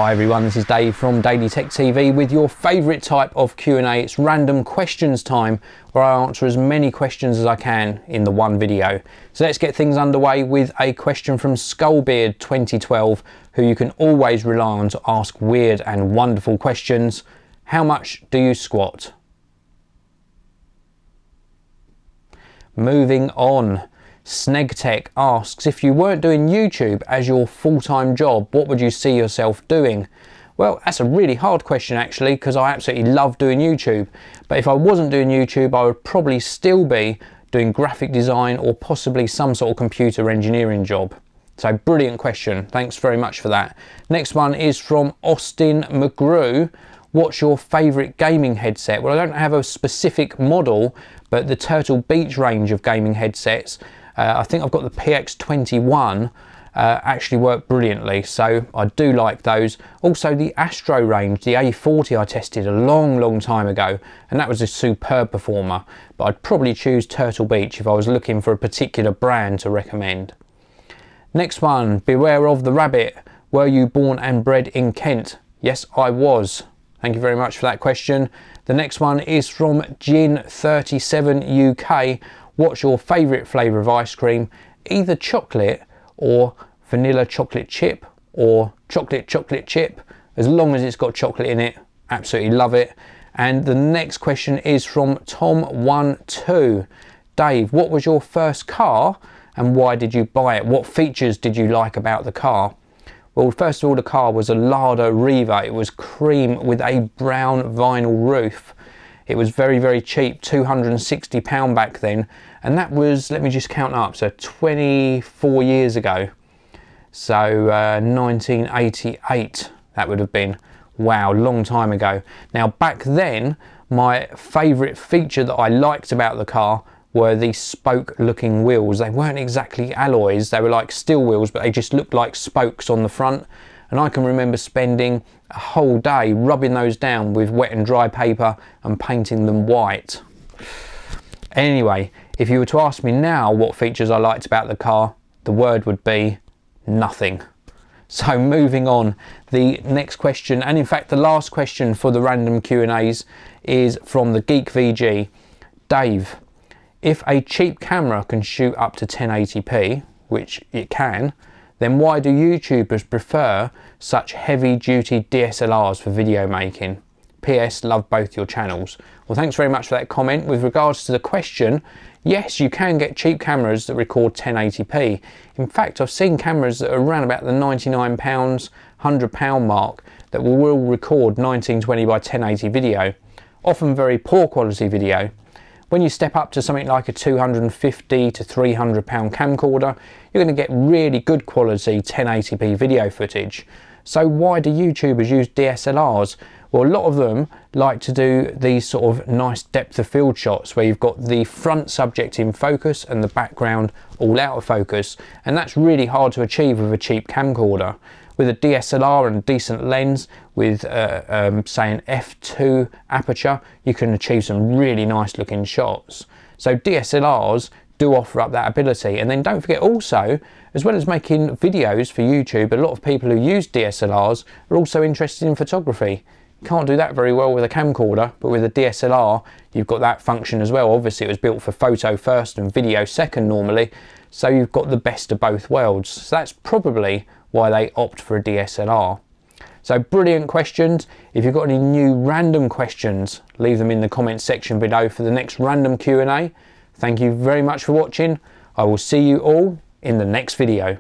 Hi everyone, this is Dave from DailyTechTV with your favourite type of Q&A. It's random questions time, where I answer as many questions as I can in the one video. So let's get things underway with a question from Skullbeard 2012, who you can always rely on to ask weird and wonderful questions. How much do you squat? Moving on. SnegTech asks, if you weren't doing YouTube as your full-time job, what would you see yourself doing? Well, that's a really hard question actually, because I absolutely love doing YouTube. But if I wasn't doing YouTube, I would probably still be doing graphic design or possibly some sort of computer engineering job. So brilliant question. Thanks very much for that. Next one is from Austin McGrew. What's your favourite gaming headset? Well, I don't have a specific model, but the Turtle Beach range of gaming headsets, I think I've got the PX21, actually work brilliantly, so I do like those. Also the Astro range, the A40 I tested a long time ago, and that was a superb performer, but I'd probably choose Turtle Beach if I was looking for a particular brand to recommend. Next one, beware of the rabbit. Were you born and bred in Kent? Yes, I was. Thank you very much for that question. The next one is from Gin37 UK. What's your favourite flavour of ice cream? Either chocolate or vanilla chocolate chip or chocolate chip. As long as it's got chocolate in it, absolutely love it. And the next question is from Tom12. Dave, what was your first car and why did you buy it? What features did you like about the car? Well, first of all, the car was a Lada Riva. It was cream with a brown vinyl roof. It was very cheap, £260 back then, and that was, let me just count up, so 24 years ago. So 1988 that would have been. Wow, long time ago. Now back then, my favourite feature that I liked about the car were these spoke looking wheels. They weren't exactly alloys, they were like steel wheels, but they just looked like spokes on the front. And I can remember spending a whole day rubbing those down with wet and dry paper and painting them white. Anyway, if you were to ask me now what features I liked about the car, the word would be nothing. So moving on, the next question, and in fact the last question for the random Q&As, is from the Geek VG. Dave, if a cheap camera can shoot up to 1080p, which it can, then why do YouTubers prefer such heavy duty DSLRs for video making? PS, love both your channels. Well, thanks very much for that comment. With regards to the question, yes, you can get cheap cameras that record 1080p. In fact, I've seen cameras that are around about the £99, £100 mark that will record 1920 by 1080 video, often very poor quality video. When you step up to something like a £250 to £300 camcorder, you're going to get really good quality 1080p video footage. So why do YouTubers use DSLRs? Well, a lot of them like to do these sort of nice depth of field shots where you've got the front subject in focus and the background all out of focus, and that's really hard to achieve with a cheap camcorder. With a DSLR and a decent lens with say an f2 aperture, you can achieve some really nice looking shots. So DSLRs do offer up that ability. And then don't forget also, as well as making videos for YouTube, a lot of people who use DSLRs are also interested in photography. You can't do that very well with a camcorder, but with a DSLR you've got that function as well. Obviously it was built for photo first and video second normally, so you've got the best of both worlds. So that's probably why they opt for a DSLR. So brilliant questions. If you've got any new random questions, leave them in the comments section below for the next random Q&A. Thank you very much for watching. I will see you all in the next video.